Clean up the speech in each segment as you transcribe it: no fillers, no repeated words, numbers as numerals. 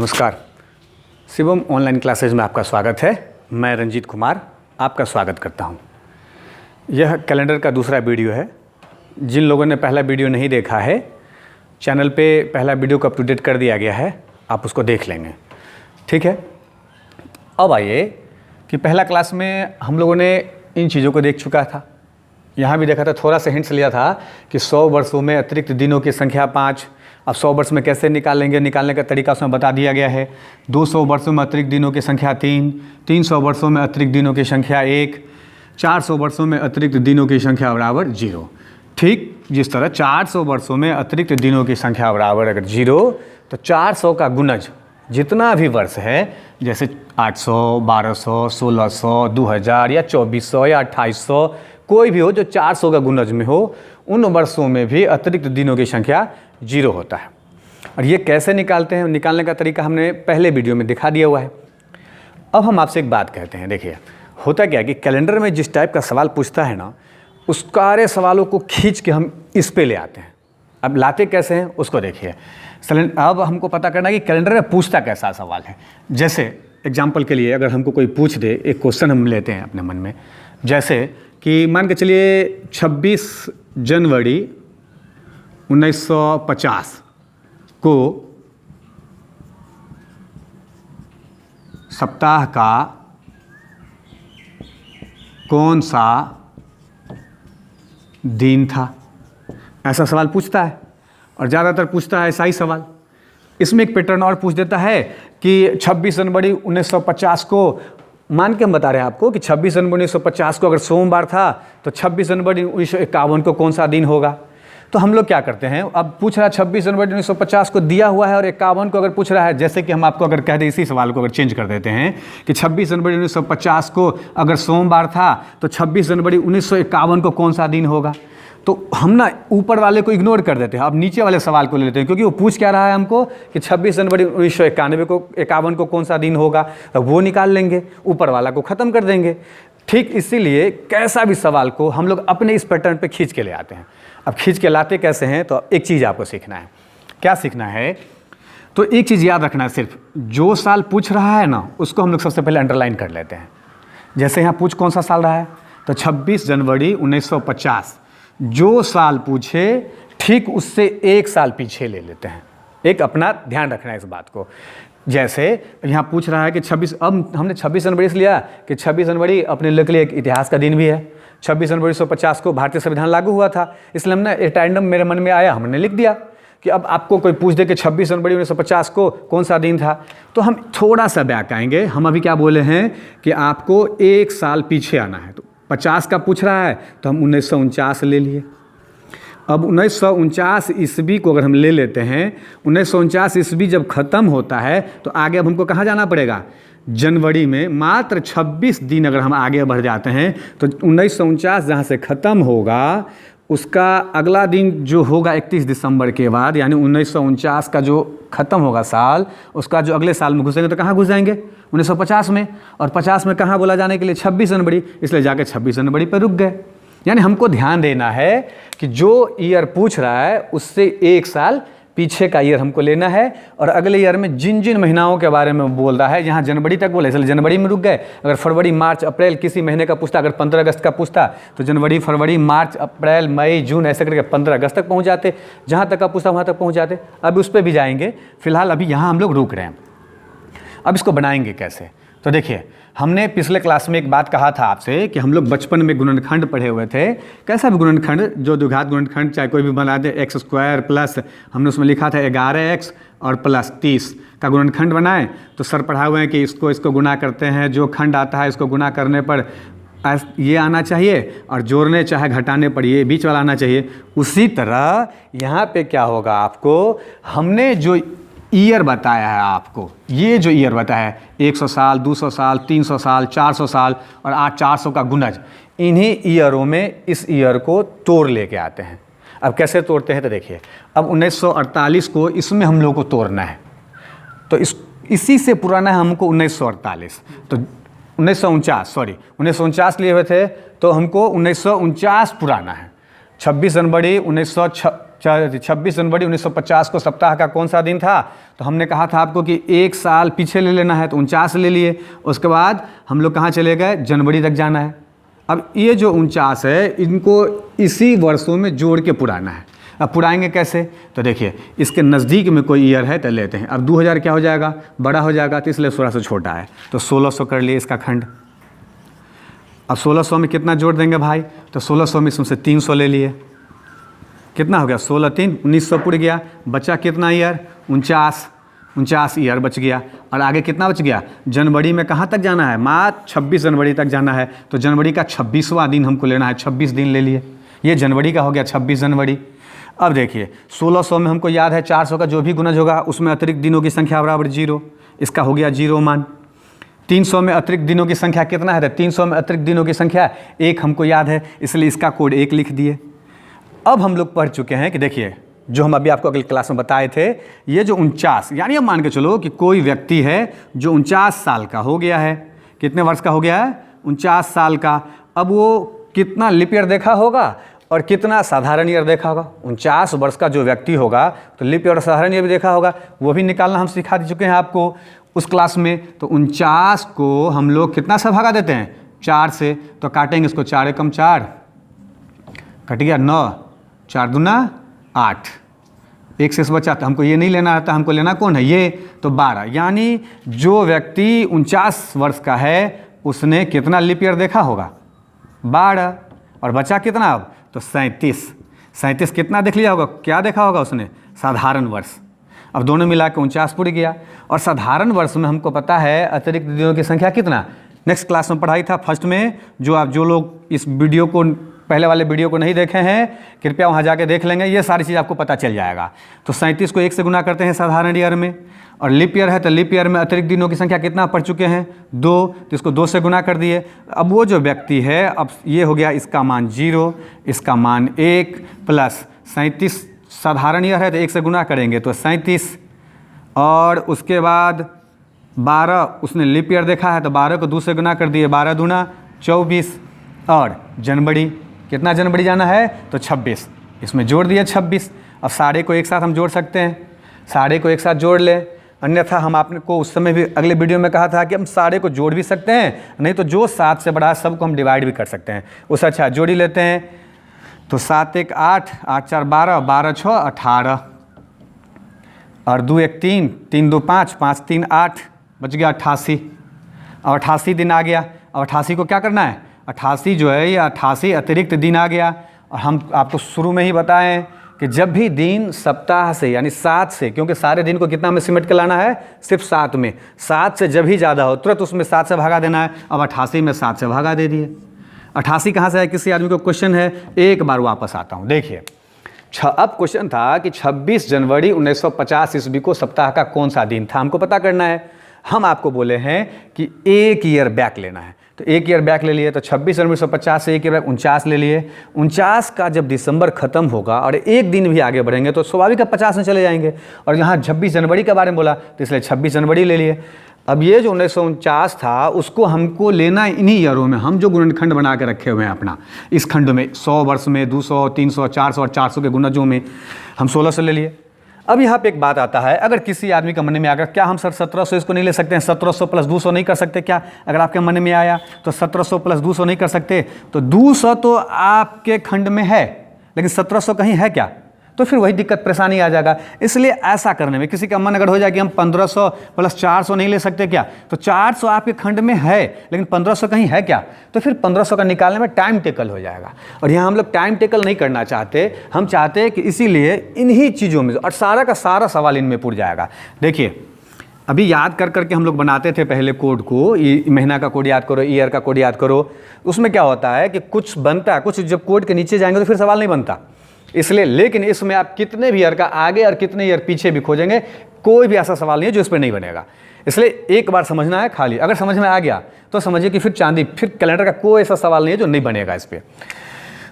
नमस्कार। Shivam online classes में आपका स्वागत है। मैं रंजीत कुमार आपका स्वागत करता हूं। यह कैलेंडर का दूसरा वीडियो है। जिन लोगों ने पहला वीडियो नहीं देखा है, चैनल पे पहला वीडियो को अप टू डेट कर दिया गया है, आप उसको देख लेंगे। ठीक है। अब आइए कि पहला क्लास में हम लोगों ने इन चीज़ों को देख चुका था। यहाँ भी देखा था, थोड़ा सा हिंट्स लिया था कि 100 वर्षों में अतिरिक्त दिनों की संख्या 5। अब 100 वर्ष में कैसे निकालेंगे, निकालने का तरीका उसमें बता दिया गया है। 200 वर्षों में अतिरिक्त दिनों की संख्या 3, 300 वर्षों में अतिरिक्त दिनों की संख्या 1, 400 वर्षों में अतिरिक्त दिनों की संख्या बराबर 0। ठीक जिस तरह 400 वर्षों में अतिरिक्त दिनों की संख्या बराबर अगर 0, तो 400 का गुणज जितना भी वर्ष है, जैसे 800, 1200, 1600, 2000 या 2400 या 2800, कोई भी हो जो 400 का गुणज में हो, उन वर्षों में भी अतिरिक्त दिनों की संख्या 0 होता है। और ये कैसे निकालते हैं, निकालने का तरीका हमने पहले वीडियो में दिखा दिया हुआ है। अब हम आपसे एक बात कहते हैं। देखिए, होता क्या है कि कैलेंडर में जिस टाइप का सवाल पूछता है ना, उस सारे सवालों को खींच के हम इस पे ले आते हैं। अब लाते कैसे हैं उसको देखिए। अब हमको पता करना है कि कैलेंडर में पूछता कैसा सवाल है। जैसे एग्जाम्पल के लिए अगर हमको कोई पूछ दे, एक क्वेश्चन हम लेते हैं अपने मन में, जैसे कि मान के चलिए 26 जनवरी 1950 को सप्ताह का कौन सा दिन था, ऐसा सवाल पूछता है। और ज़्यादातर पूछता है ऐसा ही सवाल। इसमें एक पैटर्न और पूछ देता है कि 26 जनवरी 1950 को, मान के हम बता रहे हैं आपको कि 26 जनवरी 1950 को अगर सोमवार था, तो 26 जनवरी 1951 को कौन सा दिन होगा। तो हम लोग क्या करते हैं, अब पूछ रहा है 26 जनवरी 1950 को दिया हुआ है और 51 को अगर पूछ रहा है, जैसे कि हम आपको अगर कह दें, इसी सवाल को अगर चेंज कर देते हैं कि 26 जनवरी 1950 को अगर सोमवार था, तो 26 जनवरी 1951 को कौन सा दिन होगा। तो हम ना ऊपर वाले को इग्नोर कर देते हैं, अब नीचे वाले सवाल को ले लेते हैं, क्योंकि वो पूछ क्या रहा है हमको कि 26 जनवरी 1991 को 51 को कौन सा दिन होगा, तो वो निकाल लेंगे, ऊपर वाला को ख़त्म कर देंगे। ठीक इसीलिए कैसा भी सवाल को हम लोग अपने इस पैटर्न पे खींच के ले आते हैं। अब खींच के लाते कैसे हैं, तो एक चीज़ आपको सीखना है। क्या सीखना है, तो एक चीज़ याद रखना है, सिर्फ जो साल पूछ रहा है ना, उसको हम लोग सबसे पहले अंडरलाइन कर लेते हैं। जैसे यहाँ पूछ कौन सा साल रहा है, तो 26 जनवरी 1950। जो साल पूछे ठीक उससे एक साल पीछे ले लेते हैं। एक अपना ध्यान रखना है इस बात को। जैसे यहाँ पूछ रहा है कि 26, अब हमने 26 जनवरी से लिया कि 26 जनवरी अपने लोग के लिए एक इतिहास का दिन भी है। 26 जनवरी 1950 को भारतीय संविधान लागू हुआ था, इसलिए हमने एक रैंडम मेरे मन में आया, हमने लिख दिया कि अब आपको कोई पूछ दे कि 26 जनवरी 1950 को कौन सा दिन था, तो हम थोड़ा सा बैक आएंगे। हम अभी क्या बोले हैं कि आपको एक साल पीछे आना है, तो 50 का पूछ रहा है तो हम 1949 ले लिए। अब 1949 ईस्वी को अगर हम ले लेते हैं, 1949 ईस्वी जब ख़त्म होता है, तो आगे अब हमको कहाँ जाना पड़ेगा, जनवरी में मात्र 26 दिन अगर हम आगे बढ़ जाते हैं, तो 1949 जहाँ से ख़त्म होगा, उसका अगला दिन जो होगा 31 दिसंबर के बाद, यानी 1949 का जो ख़त्म होगा साल, उसका जो अगले साल में घुसेंगे, तो कहाँ घुस जाएंगे, 1950 में। और 50 में कहाँ बोला जाने के लिए, 26 जनवरी, इसलिए जाके 26 जनवरी पर रुक गए। यानी हमको ध्यान देना है कि जो ईयर पूछ रहा है उससे एक साल पीछे का ईयर हमको लेना है, और अगले ईयर में जिन जिन महीनाओं के बारे में बोल रहा है, यहाँ जनवरी तक बोले इसलिए जनवरी में रुक गए। अगर फरवरी, मार्च, अप्रैल किसी महीने का पूछता, अगर 15 अगस्त का पूछता, तो जनवरी, फरवरी, मार्च, अप्रैल, मई, जून ऐसे करके 15 अगस्त तक पहुँच जाते। जहाँ तक का पूछता वहाँ तक पहुँच जाते। अब उस पर भी जाएंगे, फिलहाल अभी यहाँ हम लोग रुक रहे हैं। अब इसको बनाएंगे कैसे, तो देखिए, हमने पिछले क्लास में एक बात कहा था आपसे कि हम लोग बचपन में गुणनखंड पढ़े हुए थे। कैसा भी गुणनखंड, जो द्विघात गुणनखंड चाहे कोई भी बना दे, x² प्लस, हमने उसमें लिखा था 11x और प्लस 30 का गुणनखंड बनाएं, तो सर पढ़ा हुए हैं कि इसको गुना करते हैं, जो खंड आता है इसको गुना करने पर ये आना चाहिए, और जोड़ने चाहे घटाने पर ये बीच वाला आना चाहिए। उसी तरह यहाँ पे क्या होगा, आपको हमने जो ईयर बताया है, आपको ये जो ईयर बताया है, 100 साल, 200 साल, 300 साल, 400 साल और आज 400 का गुणज, इन्हीं ईयरों में इस ईयर को तोड़ लेके आते हैं। अब कैसे तोड़ते हैं, तो देखिए, अब 1948 को इसमें हम लोग को तोड़ना है, तो इसी से पुराना है हमको 1948, तो 1949 लिए हुए थे, तो हमको 1949 पुराना है। 26 जनवरी 1949 26 जनवरी 1950 को सप्ताह का कौन सा दिन था? तो हमने कहा था आपको कि एक साल पीछे ले लेना है, तो 49 ले लिए। उसके बाद हम लोग कहाँ चले गए? जनवरी तक जाना है। अब ये जो 49 है इनको इसी वर्षों में जोड़ के पुराना है। अब पुराएंगे कैसे? तो देखिए इसके नज़दीक में कोई ईयर है तो लेते हैं। अब 2000 क्या हो जाएगा? बड़ा हो जाएगा, तो इसलिए 1600 छोटा है, तो 1600 कर लिए इसका खंड। अब 1600 में कितना जोड़ देंगे भाई? तो 1600 में इसमें से 300 ले लिए। कितना हो गया? 16 3 1900 पुड़ गया। बचा कितना ईयर? 49 ईयर बच गया। और आगे कितना बच गया? जनवरी में कहाँ तक जाना है? मात्र 26 जनवरी तक जाना है, तो जनवरी का 26वां दिन हमको लेना है। 26 दिन ले लिए। ये जनवरी का हो गया 26 जनवरी। अब देखिए 1600 में हमको याद है 400 का जो भी गुणज होगा उसमें अतिरिक्त दिनों की संख्या बराबर 0, इसका हो गया 0 मान। 300 में अतिरिक्त दिनों की संख्या कितना है? 300 में अतिरिक्त दिनों की संख्या 1 हमको याद है, इसलिए इसका कोड 1 लिख दिए। अब हम लोग पढ़ चुके हैं कि देखिए जो हम अभी आपको अगली क्लास में बताए थे, ये जो 49 यानी अब मान के चलो कि कोई व्यक्ति है जो 49 साल का हो गया है। कितने वर्ष का हो गया है? 49 साल का। अब वो कितना लीप ईयर देखा होगा और कितना साधारण ईयर देखा होगा? 49 वर्ष का जो व्यक्ति होगा तो लीप ईयर और साधारण ईयर भी देखा होगा, वो भी निकालना हम सिखा चुके हैं आपको उस क्लास में। तो 49 को हम लोग कितना से भागा देते हैं? 4 से। तो काटेंगे इसको, 4 एकम 4 कट गया 9, 4 दूना 8, 1 से बचा। तो हमको ये नहीं लेना रहता, हमको लेना कौन है? ये। तो 12, यानी जो व्यक्ति 49 वर्ष का है उसने कितना लीप ईयर देखा होगा? 12। और बचा कितना अब? तो 37 कितना देख लिया होगा? क्या देखा होगा उसने? साधारण वर्ष। अब दोनों मिला के 49 पुड़ गया। और साधारण वर्ष में हमको पता है अतिरिक्त दिनों की संख्या कितना? नेक्स्ट क्लास में पढ़ाई था फर्स्ट में। जो लोग इस वीडियो को पहले वाले वीडियो को नहीं देखे हैं कृपया वहाँ जाके देख लेंगे, ये सारी चीज़ आपको पता चल जाएगा। तो 37 को 1 से गुना करते हैं साधारण ईयर में, और लीप ईयर है तो लीप ईयर में अतिरिक्त दिनों की संख्या कितना पढ़ चुके हैं? 2, तो इसको 2 से गुना कर दिए। अब वो जो व्यक्ति है, अब ये हो गया इसका मान 0, इसका मान 1 प्लस 37 साधारण ईयर है तो 1 से गुना करेंगे तो 37, और उसके बाद 12 उसने लीप ईयर देखा है तो 12 को 2 से गुना कर दिए, 12 दूना 24, और जनवरी कितना जनवरी जाना है? तो 26, इसमें जोड़ दिया 26। अब सारे को एक साथ हम जोड़ सकते हैं, सारे को एक साथ जोड़ लें, अन्यथा हम आपको उस समय भी अगले वीडियो में कहा था कि हम सारे को जोड़ भी सकते हैं, नहीं तो जो 7 से बड़ा है सबको हम डिवाइड भी कर सकते हैं। उससे अच्छा जोड़ी लेते हैं। तो 7 1 8, 8 4 12, 12 6 18, और 2 1 3, 3 2 5, 5 3 8, बच गया 88। और 88 दिन आ गया। और 88 को क्या करना है? 88 जो है ये 88 अतिरिक्त दिन आ गया। और हम आपको शुरू में ही बताएं कि जब भी दिन सप्ताह से यानी 7 से, क्योंकि सारे दिन को कितना में सिमट के लाना है? सिर्फ 7 में। 7 से जब ही ज़्यादा हो तुरंत उसमें 7 से भागा देना है। अब 88 में 7 से भागा दे दिए। 88 कहाँ से है? किसी आदमी को क्वेश्चन है, एक बार वापस आता हूँ। देखिए अब क्वेश्चन था कि 26 जनवरी 1950 ईस्वी को सप्ताह का कौन सा दिन था, हमको पता करना है। हम आपको बोले हैं कि 1 ईयर बैक लेना है, तो 1 ईयर बैक ले लिए। तो 26 जनवरी 1950 से 1 ईयर बैक 49 ले लिए। 49 का जब दिसंबर खत्म होगा और एक दिन भी आगे बढ़ेंगे तो स्वाभाविक है 50 में चले जाएंगे। और यहाँ 26 जनवरी के बारे में बोला तो इसलिए 26 जनवरी ले लिए। अब ये जो 1949 था उसको हमको लेना इन्हीं ईयरों में। हम जो गुणनखंड बना के रखे हुए हैं अपना, इस खंड में 100 वर्ष में 200 300 400 और 400 के गुणजों में हम 1600 ले लिए। अब यहाँ पे एक बात आता है, अगर किसी आदमी का मन में आकर क्या हम सर 1700 इसको नहीं ले सकते हैं? 1700 प्लस 200 नहीं कर सकते क्या? अगर आपके मन में आया तो 1700 प्लस 200 नहीं कर सकते? तो 200 तो आपके खंड में है लेकिन 1700 कहीं है क्या? तो फिर वही दिक्कत परेशानी आ जाएगा। इसलिए ऐसा करने में किसी का मन अगर हो जाए कि हम 1500 प्लस 400 नहीं ले सकते क्या? तो 400 आपके खंड में है लेकिन 1500 कहीं है क्या? तो फिर 1500 का निकालने में टाइम टेकल हो जाएगा। और यहाँ हम लोग टाइम टेकल नहीं करना चाहते, हम चाहते हैं कि इसीलिए इन्हीं चीज़ों में और सारा का सारा सवाल इनमें पूछ जाएगा। देखिए अभी याद कर करके हम लोग बनाते थे पहले कोड को, महीना का कोड याद करो, ईयर का कोड याद करो। उसमें क्या होता है कि कुछ बनता है, कुछ जब कोड के नीचे जाएंगे तो फिर सवाल नहीं बनता। इसलिए लेकिन इसमें आप कितने भी ईयर का आगे और कितने ईयर पीछे भी खोजेंगे कोई भी ऐसा सवाल नहीं है जो इस पर नहीं बनेगा। इसलिए एक बार समझना है खाली, अगर समझ में आ गया तो समझिए कि फिर चांदी, फिर कैलेंडर का कोई ऐसा सवाल नहीं है जो नहीं बनेगा इस पर।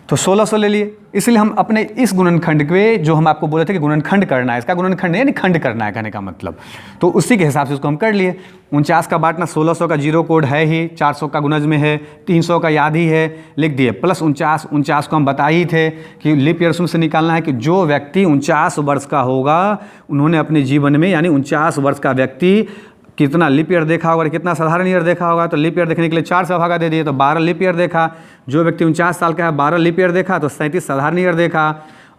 तो 1600 ले लिए। इसलिए हम अपने इस गुणनखंड के, जो हम आपको बोले थे कि गुणनखंड करना है, इसका गुणनखंड यानी खंड करना है कहने का मतलब, तो उसी के हिसाब से उसको हम कर लिए। 49 का बांटना 1600 का जीरो कोड है ही, 400 का गुणज में है, 300 का याद ही है, लिख दिए, प्लस 49 को हम बता ही थे कि लीप ईयर से निकालना है कि जो व्यक्ति 49 वर्ष का होगा उन्होंने अपने जीवन में, यानी 49 वर्ष का व्यक्ति कितना लीप ईयर देखा होगा और कितना साधारण ईयर देखा होगा। तो लीप ईयर देखने के लिए 4 से भागा दे दिए, तो 12 लीप ईयर देखा। जो व्यक्ति 49 साल का है 12 लीप ईयर देखा, तो 37 साधारण ईयर देखा।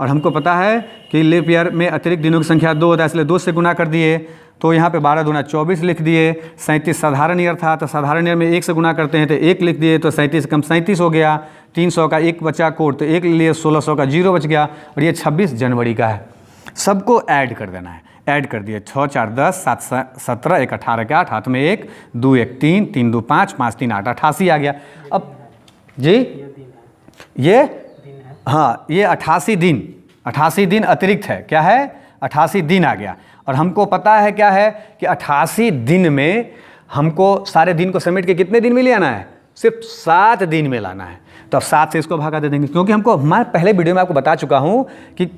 और हमको पता है कि लीप ईयर में अतिरिक्त दिनों की संख्या 2 होता है, इसलिए 2 से गुना कर दिए। तो यहाँ पे 12 दूना 24 लिख दिए। 37 साधारण ईयर था, तो साधारण ईयर में 1 से गुना करते हैं तो 1 लिख दिए, तो 37 कम 37 हो गया। 300 का 1 बचा कोड, तो 1 लिए, 1600 का 0 बच गया। और ये 26 जनवरी का है। सबको ऐड कर देना है, ऐड कर दिए। 6 4 10, 7 17, 1 18 के 8, हाथ में 1, 2 1 3, 3 2 5, 5 3 8, 88 आ गया। अब जी ये हाँ, ये 88 दिन अतिरिक्त है। क्या है? 88 दिन आ गया। और हमको पता है क्या है कि 88 दिन में हमको सारे दिन को समेट के कितने दिन में ले आना है? सिर्फ 7 दिन में लाना है। तो अब 7 से इसको भागा दे देंगे, क्योंकि हमको, मैं पहले वीडियो में आपको बता चुका हूँ कि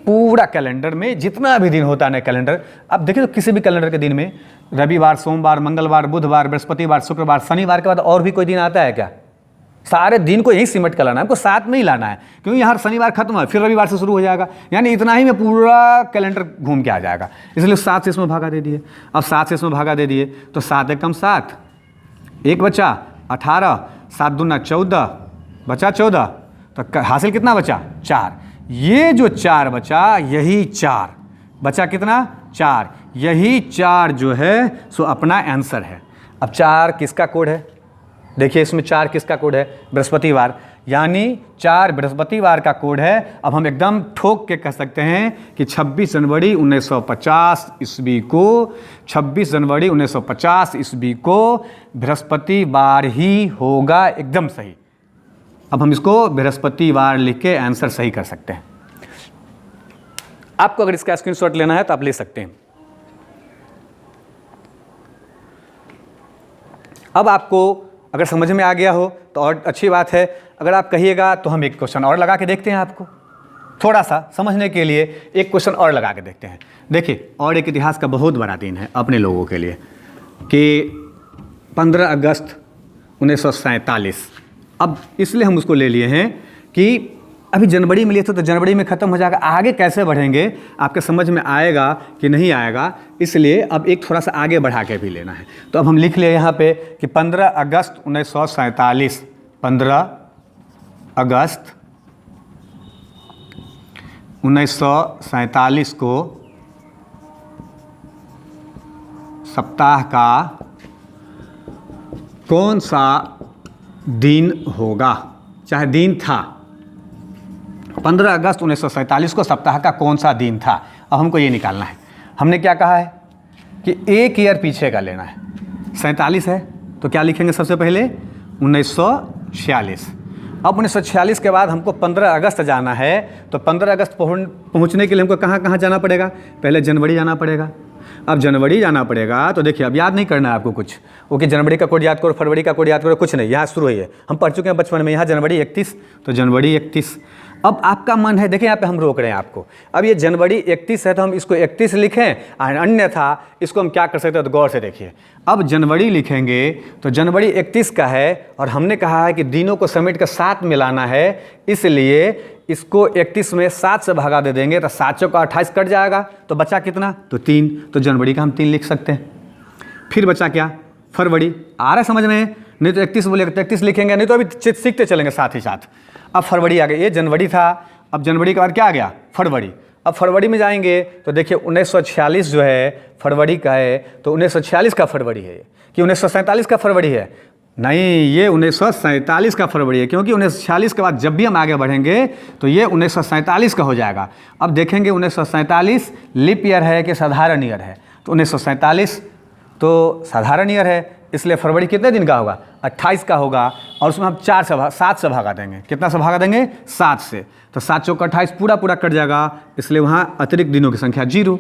पूरा कैलेंडर में जितना भी दिन होता है ना कैलेंडर, अब देखिए तो किसी भी कैलेंडर के दिन में रविवार, सोमवार, मंगलवार, बुधवार, बृहस्पतिवार, शुक्रवार, शनिवार के बाद और भी कोई दिन आता है क्या? सारे दिन को यही सिमट कर लाना है, हमको 7 में ही लाना है, क्योंकि यहाँ शनिवार खत्म है, फिर रविवार से शुरू हो जाएगा, यानी इतना ही में पूरा कैलेंडर घूम के आ जाएगा। इसलिए 7 से इसमें भागा दे दिए। अब 7 से इसमें भागा दे दिए तो 7 एकम 7, 1 बचा 18, 7 दूना 14, बचा 14, तो हासिल कितना बचा? 4। ये जो 4 बचा, यही 4 बचा, कितना? 4। यही 4 जो है सो अपना आंसर है। अब 4 किसका कोड है? देखिए इसमें 4 किसका कोड है? बृहस्पतिवार, यानी 4 बृहस्पतिवार का कोड है। अब हम एकदम ठोक के कह सकते हैं कि 26 जनवरी 1950 ईस्वी को, 26 जनवरी 1950 ईस्वी को बृहस्पतिवार ही होगा, एकदम सही। अब हम इसको बृहस्पतिवार लिख के आंसर सही कर सकते हैं। आपको अगर इसका स्क्रीनशॉट लेना है तो आप ले सकते हैं। अब आपको अगर समझ में आ गया हो तो और अच्छी बात है। अगर आप कहिएगा तो हम एक क्वेश्चन और लगा के देखते हैं, आपको थोड़ा सा समझने के लिए एक क्वेश्चन और लगा के देखते हैं। देखिए, और एक इतिहास का बहुत बड़ा दिन है अपने लोगों के लिए कि 15 अगस्त 1947। अब इसलिए हम उसको ले लिए हैं कि अभी जनवरी में लिए थे तो जनवरी में ख़त्म हो जाएगा, आगे कैसे बढ़ेंगे आपके समझ में आएगा कि नहीं आएगा, इसलिए अब एक थोड़ा सा आगे बढ़ा के भी लेना है। तो अब हम लिख लिए यहाँ पे कि 15 अगस्त 1947, 15 अगस्त 1947 को सप्ताह का कौन सा दिन होगा? चाहे दिन था 15 अगस्त 1947 को सप्ताह का कौन सा दिन था। अब हमको ये निकालना है। हमने क्या कहा है कि एक ईयर पीछे का लेना है। 47 है तो क्या लिखेंगे सबसे पहले? 1946। अब 1946 के बाद हमको 15 अगस्त जाना है, तो 15 अगस्त पहुंचने के लिए हमको कहाँ कहाँ जाना पड़ेगा? पहले जनवरी जाना पड़ेगा। अब जनवरी जाना पड़ेगा तो देखिए, अब याद नहीं करना है आपको कुछ, ओके, जनवरी का कोड याद करो, फरवरी का कोड याद करो, कुछ नहीं, यहाँ शुरू हुई है, हम पढ़ चुके हैं बचपन में। यहाँ जनवरी 31, तो जनवरी 31। अब आपका मन है, देखिए यहाँ पे हम रोक रहे हैं आपको। अब ये जनवरी 31 है तो हम इसको 31 लिखें, और अन्यथा इसको हम क्या कर सकते हैं तो गौर से देखिए। अब जनवरी लिखेंगे तो जनवरी 31 का है, और हमने कहा है कि दिनों को समेट कर 7 में लाना है, इसलिए इसको 31 में 7 से भागा दे देंगे तो 7 चौका 28 कट जाएगा, तो बचा कितना? तो 3। तो जनवरी का हम 3 लिख सकते हैं। फिर बचा क्या? फरवरी। आ रहा है समझ में? नहीं तो 31 बोलेगा तो 31 लिखेंगे, नहीं तो अभी सीखते चलेंगे साथ ही साथ। अब फरवरी आ गया, ये जनवरी था, अब जनवरी के बाद क्या आ गया? फरवरी। अब फरवरी में जाएंगे तो देखिए 1946 जो है फरवरी का है, तो 1946 का फरवरी है कि 1947 का फरवरी है? नहीं, ये 1947 का फरवरी है, क्योंकि 1946 के बाद जब भी हम आगे बढ़ेंगे तो ये 1947 का हो जाएगा। अब देखेंगे 1947 लीप ईयर है कि साधारण ईयर है? तो 1947 तो साधारण ईयर है, इसलिए फरवरी कितने दिन का होगा? 28 का होगा, और उसमें हम 7 से भागा देंगे। कितना से भागा देंगे? 7 से। तो 7 चौका 28 पूरा कट जाएगा, इसलिए वहाँ अतिरिक्त दिनों की संख्या 0।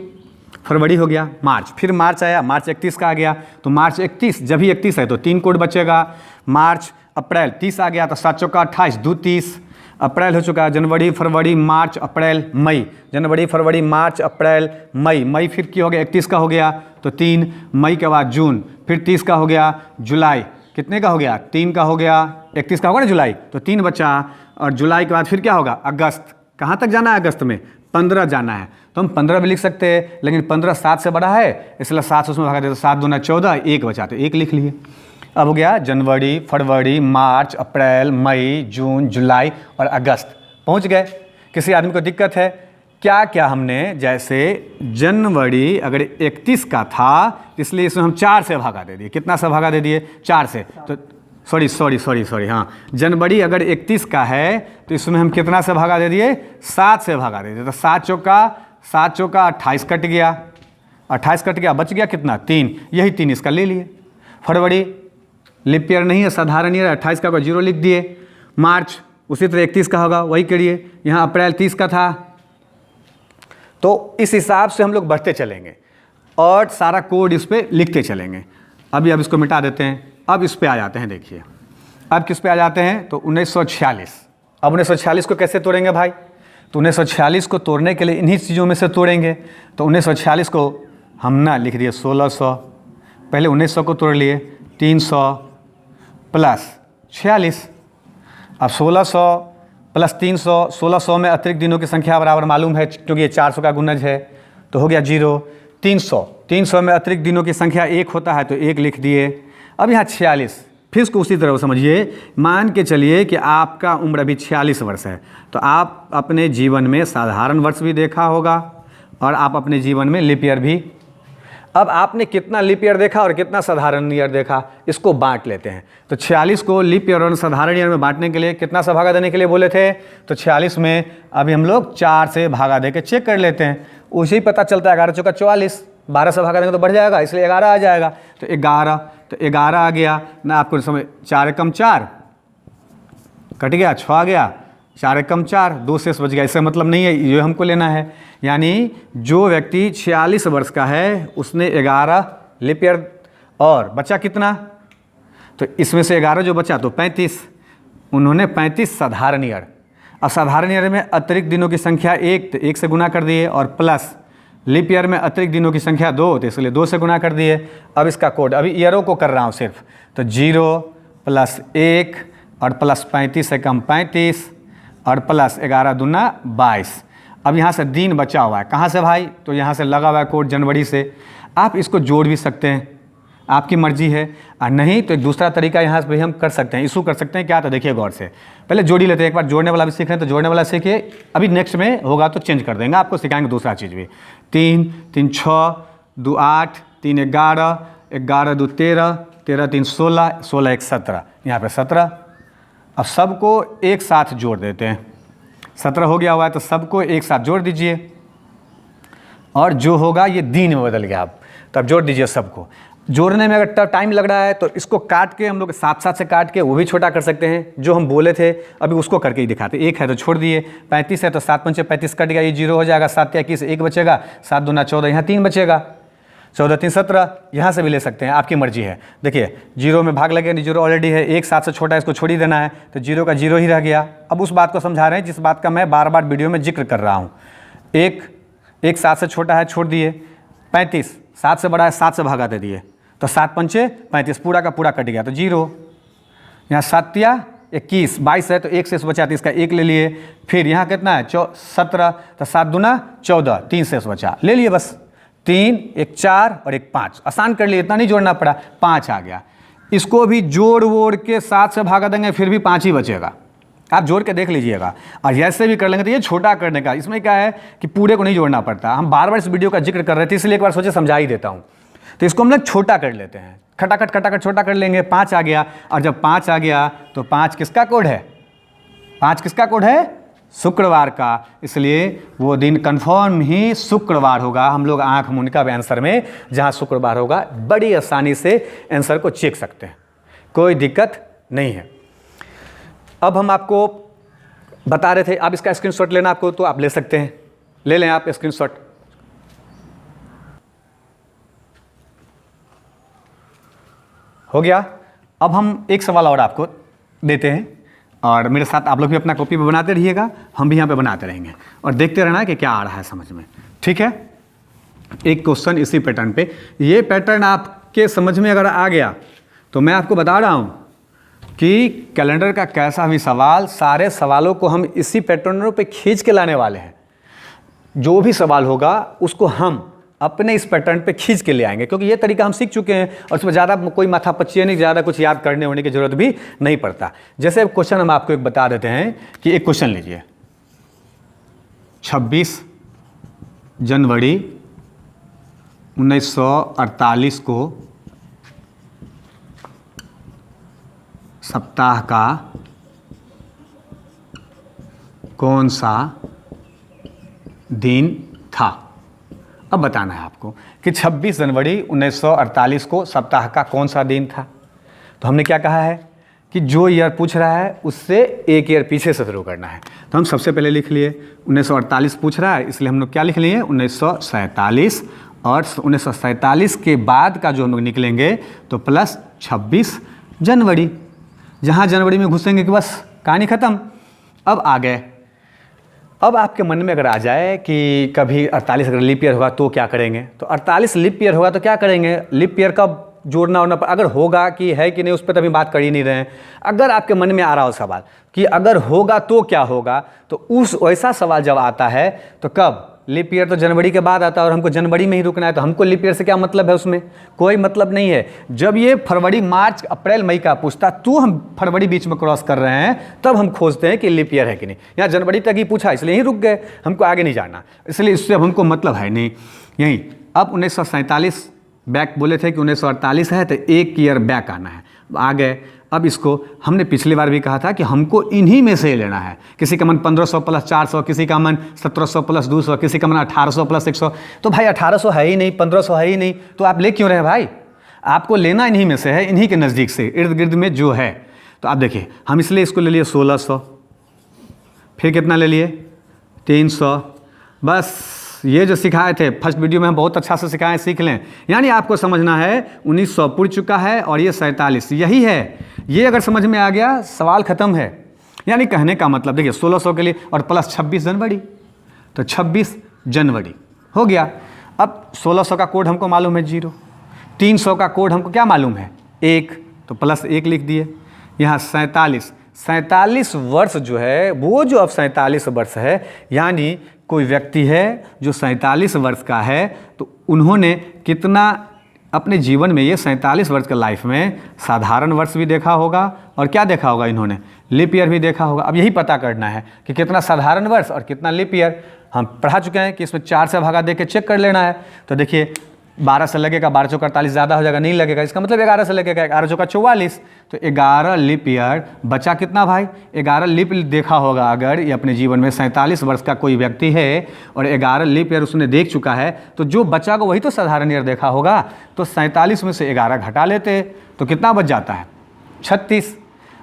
फरवरी हो गया। मार्च, फिर मार्च आया, मार्च 31 का आ गया, तो मार्च 31, जब ही 31 है तो 3 कोड बचेगा। मार्च, अप्रैल 30 आ गया, तो 7 चौका 28, 2 30। अप्रैल हो चुका है, जनवरी फरवरी मार्च अप्रैल मई, जनवरी फरवरी मार्च अप्रैल मई, मई फिर क्या हो गया 31 का हो गया तो 3, मई के बाद जून, फिर 30 का हो गया जुलाई, कितने का हो गया 3 का हो गया, 31 का होगा ना जुलाई, तो 3 बचा, और जुलाई के बाद फिर क्या होगा अगस्त, कहाँ तक जाना है अगस्त में 15 जाना है, तो हम 15 भी लिख सकते हैं, लेकिन 15 7 से बड़ा है इसलिए 7 से उसमें भागा दे तो 7 दूना 14, 1 बचा तो 1 लिख लिए। अब हो गया जनवरी फरवरी मार्च अप्रैल मई जून जुलाई और अगस्त, पहुंच गए। किसी आदमी को दिक्कत है क्या क्या हमने, जैसे जनवरी अगर 31 का था इसलिए इसमें हम 4 से भागा दे दिए, कितना से भागा दे दिए 4 से, तो सॉरी हाँ, जनवरी अगर 31 का है तो इसमें हम कितना से भागा दे दिए 7 से भागा दे दिए, तो 7 चौका 28 कट गया, 28 कट गया, बच गया कितना 3, यही 3 इसका ले लिए। फरवरी लिप ईयर नहीं है, साधारण ईयर, 28 का कोई 0 लिख दिए। मार्च उसी तरह 31 का होगा वही करिए, यहाँ अप्रैल 30 का था, तो इस हिसाब से हम लोग बढ़ते चलेंगे और सारा कोड इस पर लिखते चलेंगे। अब इसको मिटा देते हैं, अब इस पे आ जाते हैं, देखिए अब किस पे आ जाते हैं तो 1946। अब 1946 को कैसे तोड़ेंगे भाई, तो 1946 को तोड़ने के लिए इन्हीं चीज़ों में से तोड़ेंगे, तो 1946 को हम ना लिख दिए 1600, पहले 1900 को तोड़ लिए 300 प्लस 46, अब 1600 प्लस 300, 1600 में अतिरिक्त दिनों की संख्या बराबर मालूम है क्योंकि ये 400 का गुणज है, तो हो गया 0। 300 में अतिरिक्त दिनों की संख्या 1 होता है तो 1 लिख दिए। अब यहाँ 46, फिर इसको उसी तरह समझिए, मान के चलिए कि आपका उम्र अभी 46 वर्ष है, तो आप अपने जीवन में साधारण वर्ष भी देखा होगा और आप अपने जीवन में लीप ईयर भी। अब आपने कितना लीप ईयर देखा और कितना साधारण ईयर देखा, इसको बांट लेते हैं। तो 46 को लीप ईयर और साधारण ईयर में बांटने के लिए कितना सा भागा देने के लिए बोले थे, तो 46 में अभी हम लोग 4 से भागा दे के चेक कर लेते हैं, उसे ही पता चलता है 11 चौका 44, 12 से भागा देंगे तो बढ़ जाएगा, इसलिए 11 आ जाएगा, तो 11 आ गया ना, आपको समझ 4 एकम 4 कट गया, 6 आ गया, 4 एकम 4, 2 शेष बच गया। इसका मतलब नहीं है, ये हमको लेना है, यानी जो व्यक्ति 46 वर्ष का है उसने 11 लीप ईयर और बचा कितना, तो इसमें से 11 जो बचा तो 35, उन्होंने 35 साधारण ईयर। अब साधारण ईयर में अतिरिक्त दिनों की संख्या 1 तो 1 से गुना कर दिए, और प्लस लीप ईयर में अतिरिक्त दिनों की संख्या 2 तो इसलिए 2 से गुना कर दिए। अब इसका कोड अभी ईयरों को कर रहा हूँ सिर्फ, तो 0 प्लस 1 और प्लस 35 एकम 35 और प्लस 11 दूना 22। अब यहाँ से दिन बचा हुआ है, कहाँ से भाई, तो यहाँ से लगा हुआ है कोड जनवरी से। आप इसको जोड़ भी सकते हैं, आपकी मर्जी है, और नहीं तो एक दूसरा तरीका यहाँ से हम कर सकते हैं, इशू कर सकते हैं। क्या, तो देखिए गौर से, पहले जोड़ ही लेते हैं, एक बार जोड़ने वाला भी सीख रहे हैं तो जोड़ने वाला सीखिए, अभी नेक्स्ट में होगा तो चेंज कर देंगे, आपको सिखाएंगे दूसरा चीज़ भी। 3 3 6 2 8 3 11 11 2 13 13 3 16 16 1 17, यहाँ पे 17। अब सबको एक साथ जोड़ देते हैं, 17 हो गया हुआ है तो सबको एक साथ जोड़ दीजिए, और जो होगा ये दिन में बदल गया। अब तब जोड़ दीजिए सबको। जोड़ने में अगर टाइम लग रहा है तो इसको काट के हम लोग साथ साथ से काट के वो भी छोटा कर सकते हैं, जो हम बोले थे अभी उसको करके ही दिखाते। 1 है तो छोड़ दिए, 35 है तो 7 पंचे 35 कट गया, ये 0 हो जाएगा, 7 या 21 1 बचेगा, 7 दूना 14, यहाँ 3 बचेगा, 14 3 17, यहाँ से भी ले सकते हैं, आपकी मर्जी है। देखिए 0 में भाग लगे, 0 ऑलरेडी है, 1 7 से छोटा है, इसको छोड़ ही देना है, तो 0 का 0 ही रह गया। अब उस बात को समझा रहे हैं जिस बात का मैं बार बार वीडियो में जिक्र कर रहा हूँ। 1 7 से छोटा है, छोड़ दिए, 35 7 से बड़ा है, 7 से भागा दे दिए, तो 7 पंचे 35, पूरा का पूरा कट गया, तो 0। यहाँ 7 या 21 22 है तो 1 शेष बचा, तो इसका 1 ले लिए। फिर यहाँ कितना है 17, तो 7 दूना 14, 3 शेष बचा, ले लिए बस। 3 1 4 और 1 5, आसान कर लिए, इतना नहीं जोड़ना पड़ा, 5 आ गया। इसको भी जोड़ वोड़ के 7 से भागा देंगे फिर भी 5 ही बचेगा, आप जोड़ के देख लीजिएगा। और ऐसे भी कर लेंगे तो ये छोटा करने का, इसमें क्या है कि पूरे को नहीं जोड़ना पड़ता। हम बार बार इस वीडियो का जिक्र कर रहे थे इसलिए एक बार सोचे समझा ही देता हूँ। तो इसको हम लोग छोटा कर लेते हैं, खटाखट छोटा कर लेंगे। 5 आ गया, और जब 5 आ गया तो 5 किसका कोड है, 5 किसका कोड है, शुक्रवार का, इसलिए वो दिन कंफर्म ही शुक्रवार होगा। हम लोग आंख मूंद का आंसर में जहाँ शुक्रवार होगा बड़ी आसानी से आंसर को चेक सकते हैं, कोई दिक्कत नहीं है। अब हम आपको बता रहे थे, आप इसका स्क्रीनशॉट लेना आपको तो आप ले सकते हैं, ले लें आप स्क्रीनशॉट। हो गया। अब हम एक सवाल और आपको देते हैं, और मेरे साथ आप लोग भी अपना कॉपी पे बनाते रहिएगा, हम भी यहाँ पे बनाते रहेंगे और देखते रहना कि क्या आ रहा है समझ में। ठीक है, एक क्वेश्चन इसी पैटर्न पे, ये पैटर्न आपके समझ में अगर आ गया तो मैं आपको बता रहा हूँ कि कैलेंडर का कैसा भी सवाल, सारे सवालों को हम इसी पैटर्नों पे खींच के लाने वाले हैं। जो भी सवाल होगा उसको हम अपने इस पैटर्न पे खींच के ले आएंगे, क्योंकि ये तरीका हम सीख चुके हैं और उसमें ज़्यादा कोई माथापच्ची नहीं, ज़्यादा कुछ याद करने होने की ज़रूरत भी नहीं पड़ता। जैसे क्वेश्चन हम आपको एक बता देते हैं कि एक क्वेश्चन लीजिए, 26 जनवरी 1948 को सप्ताह का कौन सा दिन था। अब बताना है आपको कि 26 जनवरी 1948 को सप्ताह का कौन सा दिन था। तो हमने क्या कहा है कि जो ईयर पूछ रहा है उससे एक ईयर पीछे से शुरू करना है। तो हम सबसे पहले लिख लिए 1948 पूछ रहा है, इसलिए हम लोग क्या लिख लिए 1947, और 1947 के बाद का जो हम लोग निकलेंगे तो प्लस 26 जनवरी। जहाँ जनवरी में घुसेंगे कि बस कहानी ख़त्म। अब आ गए, अब आपके मन में अगर आ जाए कि कभी 48 अगर लीप ईयर होगा तो क्या करेंगे, तो 48 लीप ईयर होगा तो क्या करेंगे, लीप ईयर का जोड़ना होना अगर होगा कि है कि नहीं उस पर तभी बात कर ही नहीं रहे हैं। अगर आपके मन में आ रहा हो सवाल कि अगर होगा तो क्या होगा, तो उस वैसा सवाल जब आता है तो कब, लीप ईयर तो जनवरी के बाद आता है और हमको जनवरी में ही रुकना है, तो हमको लीप ईयर से क्या मतलब है, उसमें कोई मतलब नहीं है। जब ये फरवरी मार्च अप्रैल मई का पूछता तो हम फरवरी बीच में क्रॉस कर रहे हैं, तब हम खोजते हैं कि लीप ईयर है कि नहीं। यहाँ जनवरी तक ही पूछा इसलिए ही रुक गए, हमको आगे नहीं जाना, इसलिए इससे अब हमको मतलब है नहीं यहीं। अब 1947 बैक बोले थे कि 1948 है तो एक ईयर बैक आना है, आ गए। अब इसको हमने पिछली बार भी कहा था कि हमको इन्हीं में से ही लेना है। किसी का मन 1500 प्लस 400, किसी का मन 1700 प्लस 200, किसी का मन 1800 प्लस 100। तो भाई 1800 है ही नहीं, 1500 है ही नहीं, तो आप ले क्यों रहे हैं भाई, आपको लेना इन्हीं में से है, इन्हीं के नज़दीक से इर्द गिर्द में जो है। तो आप देखिए हम इसलिए इसको ले लिए 1600, फिर कितना ले लिए 300। बस ये जो सिखाए थे फर्स्ट वीडियो में हम बहुत अच्छा से सिखाए, सीख लें। यानी आपको समझना है 1900 पुर चुका है और ये 47 यही है। ये अगर समझ में आ गया सवाल ख़त्म है। यानी कहने का मतलब देखिए 1600 के लिए और प्लस 26 जनवरी, तो 26 जनवरी हो गया। अब 1600 का कोड हमको मालूम है 0, 300 का कोड हमको क्या मालूम है 1, तो प्लस 1 लिख दिए। यहाँ 47 वर्ष जो है वो जो अब 47 वर्ष है, यानी कोई व्यक्ति है जो 47 वर्ष का है, तो उन्होंने कितना अपने जीवन में ये 47 वर्ष के लाइफ में साधारण वर्ष भी देखा होगा और क्या देखा होगा इन्होंने, लीप ईयर भी देखा होगा। अब यही पता करना है कि कितना साधारण वर्ष और कितना लीप ईयर। हम पढ़ा चुके हैं कि इसमें 4 से भागा दे के चेक कर लेना है। तो देखिए 12 से लगेगा, 12 चौका 48 ज़्यादा हो जाएगा, नहीं लगेगा, इसका मतलब 11 से लगेगा, 11 चौका 44, तो 11 लीप ईयर बचा कितना भाई, 11 लीप देखा होगा। अगर ये अपने जीवन में 47 वर्ष का कोई व्यक्ति है और 11 लीप ईयर उसने देख चुका है, तो जो बचा को वही तो साधारण ईयर देखा होगा। तो 47 में से 11 घटा लेते तो कितना बच जाता है 36।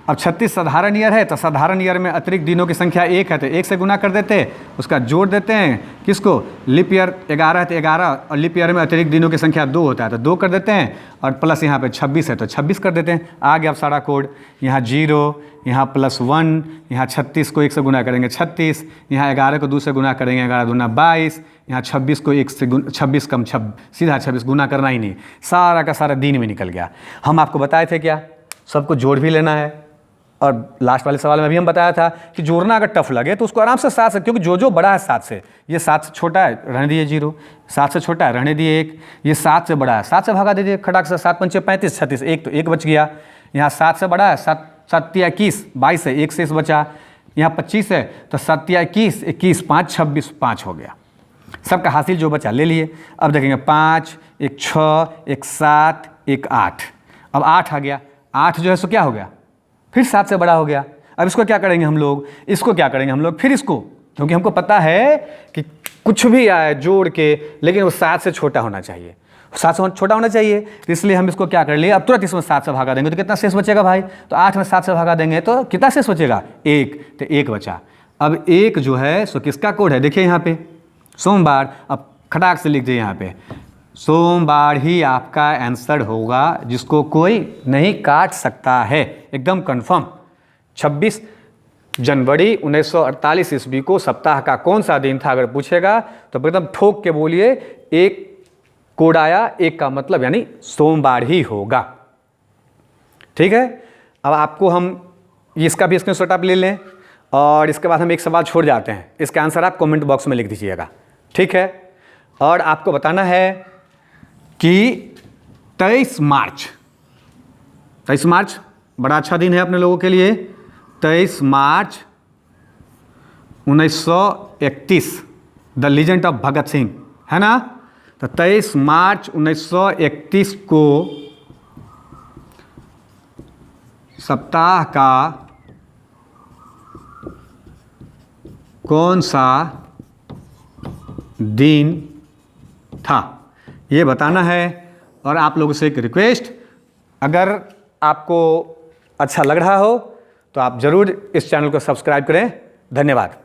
अब 36 साधारण ईयर है, तो साधारण ईयर में अतिरिक्त दिनों की संख्या 1 है, तो 1 से गुना कर देते, उसका जोड़ देते हैं किसको, लीप ईयर 11 है तो 11, और लीप ईयर में अतिरिक्त दिनों की संख्या 2 होता है तो 2 कर देते हैं, और प्लस यहाँ पे 26 है तो 26 कर देते हैं। आ गया अब सारा कोड। यहाँ 0, यहाँ +1, यहाँ 36 को 1 से गुना करेंगे 36, यहाँ 11 को 2 से गुना करेंगे 11 दूना 22, यहाँ 26 को 1 से 26 कम सीधा 26 गुना करना ही नहीं, सारा का सारा दिन में निकल गया। हम आपको बताए थे क्या, सबको जोड़ भी लेना है। और लास्ट वाले सवाल में भी हम बताया था कि जोड़ना अगर टफ लगे तो उसको आराम से 7 से, क्योंकि जो बड़ा है 7 से, ये 7 से छोटा है रहने दिए 0, 7 से छोटा है रहने दिए 1, ये 7 से बड़ा है 7 से भागा दीजिए खटाक से, 7 पंचे 35, 36, 1 तो 1 बच गया। यहाँ 7 से बड़ा है 7 21, 22 है 1 से इस बचा। यहाँ 25 है तो 7 21, 21 5 26 5 हो गया। सबका हासिल जो बचा ले लिए। अब देखेंगे 5, 1 6, 1 7, 1 8। अब 8 आ गया, 8 जो है सो क्या हो गया, फिर 7 से बड़ा हो गया। अब इसको क्या करेंगे हम लोग, इसको क्या करेंगे हम लोग, फिर इसको, क्योंकि हमको पता है कि कुछ भी आए जोड़ के, लेकिन वो 7 से छोटा होना चाहिए, 7 से छोटा होना चाहिए, तो इसलिए हम इसको क्या कर लिए, अब तुरंत इसमें 7 से भागा देंगे तो कितना शेष बचेगा भाई, तो 8 में 7 से भागा देंगे तो कितना शेष बचेगा 1, तो 1 बचा। अब 1 जो है सो किसका कोड है, देखिए यहाँ पे सोमवार। अब खटाक से लिख दिए यहाँ पे, सोमवार ही आपका आंसर होगा, जिसको कोई नहीं काट सकता है, एकदम कंफर्म। 26 जनवरी 1948 ईस्वी को सप्ताह का कौन सा दिन था? अगर पूछेगा तो एकदम ठोक के बोलिए, एक कोड आया, एक का मतलब यानी सोमवार ही होगा। ठीक है, अब आपको हम इसका भी स्क्रीनशॉट आप ले लें और इसके बाद हम एक सवाल छोड़ जाते हैं, इसका आंसर आप कमेंट बॉक्स में लिख दीजिएगा। ठीक है, और आपको बताना है कि 23 मार्च बड़ा अच्छा दिन है अपने लोगों के लिए। 23 मार्च 1931 the legend of Bhagat Singh, है ना? तो 23 मार्च 1931 को सप्ताह का कौन सा दिन था, ये बताना है। और आप लोगों से एक रिक्वेस्ट, अगर आपको अच्छा लग रहा हो तो आप ज़रूर इस चैनल को सब्सक्राइब करें। धन्यवाद।